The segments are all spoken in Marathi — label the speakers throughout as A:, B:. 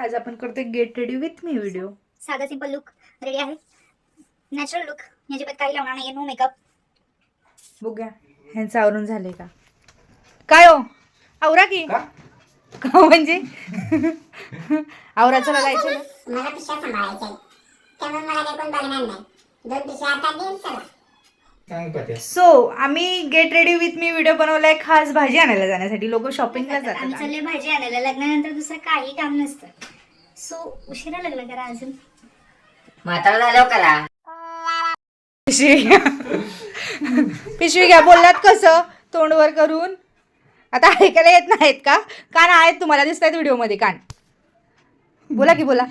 A: आज आपण करतोय get ready with me video.
B: साधा सिंपल लुक रेडी आहे. नॅचरल लुक, याच्यात काही लावणार नाहीये, नो मेकअप.
A: बघूया ह्यांचं आवरून झालंय का. काय हो आवरा की का म्हणजे आवरा चला जायचं ना.
C: मला पिशव्या सांभाळायच्या त्यामुळे मला काही कोण बघणार नाही. 2 पिशव्या आता देईन चला.
A: सो आम्ही get ready with me video बनवलाय खास भाजी आणायला जाण्यासाठी. लोक शॉपिंगला
B: आम्ही
A: जातात.
B: चालले भाजी आणायला. लग्नानंतर दुसरं काही काम नसतं. सो उशिरा लागला करा अजून.
D: म्हातारा झाल्यावर करा.
A: पिशवी घ्या. बोललात कसं तोंडवर करून. आता ऐकायला येत नाहीत का. कान आहेत तुम्हाला, दिसत आहेत व्हिडिओ मध्ये कान. बोला की बोला.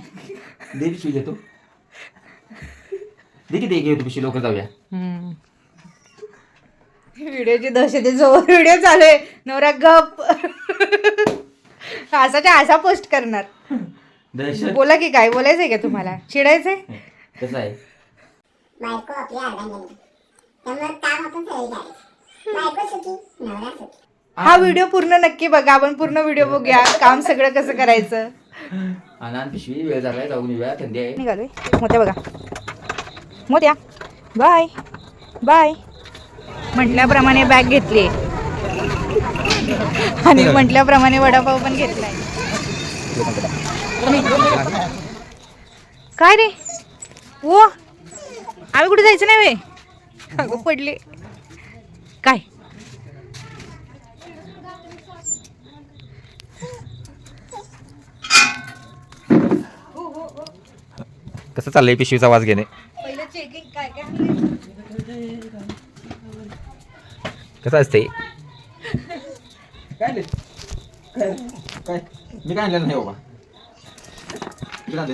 E: दे पिशवी घेतो. दे की दे घेतो पिशवी, लवकर जाऊया.
A: व्हिडिओची दहशत जोर व्हिडिओ चालू आहे. नवरा गप असाच्या असा पोस्ट करणार.
E: दहशत
A: बोला की काय बोलायचंय का तुम्हाला. चिडायचंय.
E: कसं आहे
C: बायको आपली अर्धांगिनी त्यामुळे काम आपण सगळे करायचं. बायको सुखी नवरा सुखी.
A: हा व्हिडिओ पूर्ण नक्की बघा. आपण पूर्ण व्हिडिओ बघूया काम सगळं कसं करायचं.
E: आनंद पिशवी वेळ झालाय, जाऊन येऊया. थंडी आहे.
A: निघालोय. मोठ्या बघा मोठ्या. बाय बाय म्हटल्याप्रमाणे बॅग घेतली आणि म्हटल्याप्रमाणे वडापाव पण घेतलाय. काय रे ओ आम्ही कुठे जायचं नाही वे. अगं पडले काय.
E: कसं चाललंय पिशवीचा आवाज घेणे.
A: पहिलं चेकिंग काय काय
E: कसं असते काय काय मी काय आणलेलं नाही बाबा. काय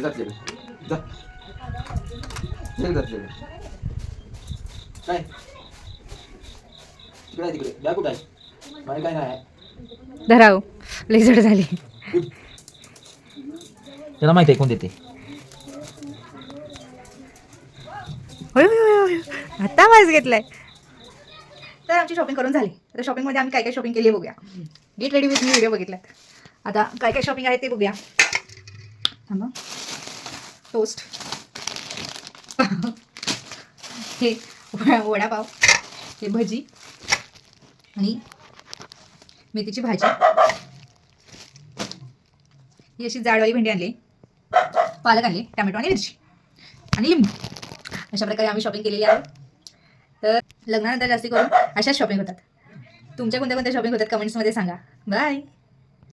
E: तिकडे तिकडे द्या कुठं आहे माझी काय नाही.
A: धराव लई जड झाली.
E: त्याला माहिती आहे कोण देते.
A: होय होय होय होय आता वाज घेतलाय. तर आमची शॉपिंग करून झाली. आता शॉपिंगमध्ये आम्ही काय काय शॉपिंग केली बघूया. Get ready with me video बघितलात. आता काय काय शॉपिंग आहे ते बघूया. थांबा. टोस्ट हे वडापाव, हे भजी आणि मेथीची भाजी. ही अशी जाडवाली भेंडी आणली, पालक आणली, टमॅटो आणि मिरची आणि लिंबू. अशा प्रकारे आम्ही शॉपिंग केलेली आहे. तर लग्नानंतर जास्ती करून अशाच शॉपिंग होतात. तुमच्या कोणत्या कोणत्या शॉपिंग होतात कमेंट्समध्ये सांगा. बाय.